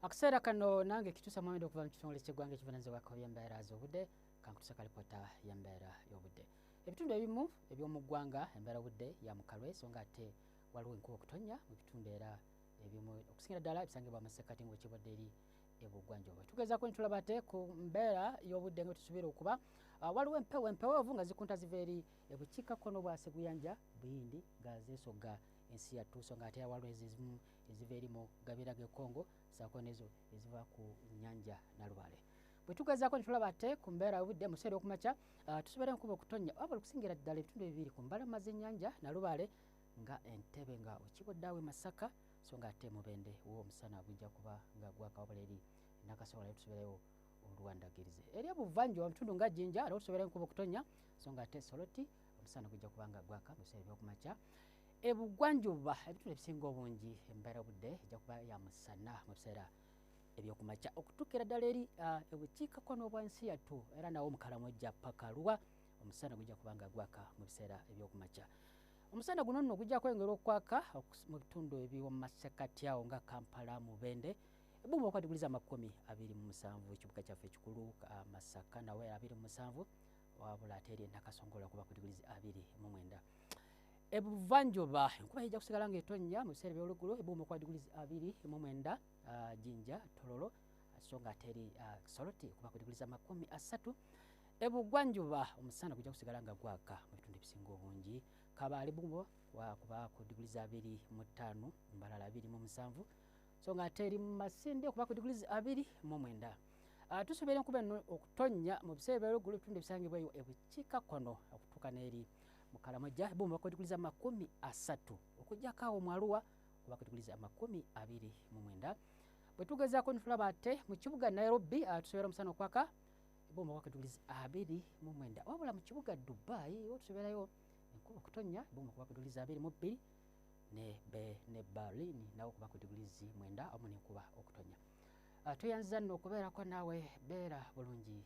Akaseera kano nange kituusa mwendo okuva mu kitongole ky'eggwanga ekivunaanyizibwako by'embeera z'obudde kankutuusa kalipota y'embeera y'obudde. Ebitundu ebimu eby'omu ggwanga embeera obudde ya mukalwe so nga ate waliwo enkuba okutonnya mu bitundu era ebimu okusingira ddala ebisangibwa mu masekkati ng'ekibadde eri ebugwanjuba. Tugezaako ne tulaba ate ku mbeera y'obudde nga tusuubira okuba waliwo empeweevu nga zikunta ziva eri ebukiikakkono bwa Seguyanja Buyindi nga zeesogga ensi yattu so nga ate waliwo ezimu eziva eri mu Gabira g'e Congo ssaako n'ezo eziva ku nnyanja Nalubaale. Bwe tugezaako ne tulaba ate ku mbeera y'obudde mu kiseera okumakya tusuubira enkuba okutonnya wabula okusingira ddala ebitundu ebibiri ku mbalama z'ennyanja Nalubaale nga Entebbe nga Okibodaawe Masaka so nga ate Mubende w'omusana gujja kuba nga gwaka wabula eri Nakasobola tusuubirayo oluwandagirizi. Eri obuvanjuba mu bitundu nga Jjinja era tusuubira enkuba okutonnya so nga ate Soroti omusana gujja kuba nga gwaka mu biseera eby'okumakya. Ebugwanjuba ebitundu ebisinga obungi embeera obudde ejja kuba ya musana mu biseera ebyokumakya okutuukira ddala eri ebukiikakkono bw'ensi yattu era nawo mu Karamoja paka Arua omusana gujja kuba nga gwaka mu biseera ebyokumakya. Omusana guno nno gujja kwengera okwaka mu bitundu eby'omu masekkati awo nga Kampala, Mubende ebuuma kwa diguli za 27 ekibuga kyaffe ekikulu Masaka nawe 27 wabula ate eri Nakasongola kuba ku diguli 29. Ebuvanjuba enkuba ejja kusigala ng'etonnya mu biseera by'oluggulo ebuuma kwa diguli 29 Jjinja Tororo so nga ate eri Soroti kuba ku diguli 30. Ebugwanjuba omusana gujja kusigala nga gwaka mu bitundu ebisinga obungi. Kabaale buuma kuba ku diguli 25 Mbarara 27 so nga ate eri Masinde kuba ku diguli 29. Tusuubira enkuba eno okutonnya mu biseera by'oluggulo ebitundu ebisangibwa eyo ebukiikakkono okutuuka n'eri mu Karamoja ebuuma kwa diguli 30 okuggyako awo mu Arua kuba ku diguli 29. Bwe tugezaako ne tulaba ate mu kibuga Nairobi tusuubira omusana okwaka ebuuma kwa diguli 29 wabula mu kibuga Dubai tusuubirayo enkuba okutonnya ebuuma kuba ku diguli 22 ne Berlin nawo kuba ku diguli 9 omu n'enkuba okutonnya. Tuyanziza nno okubeerako naawe beera bulungi.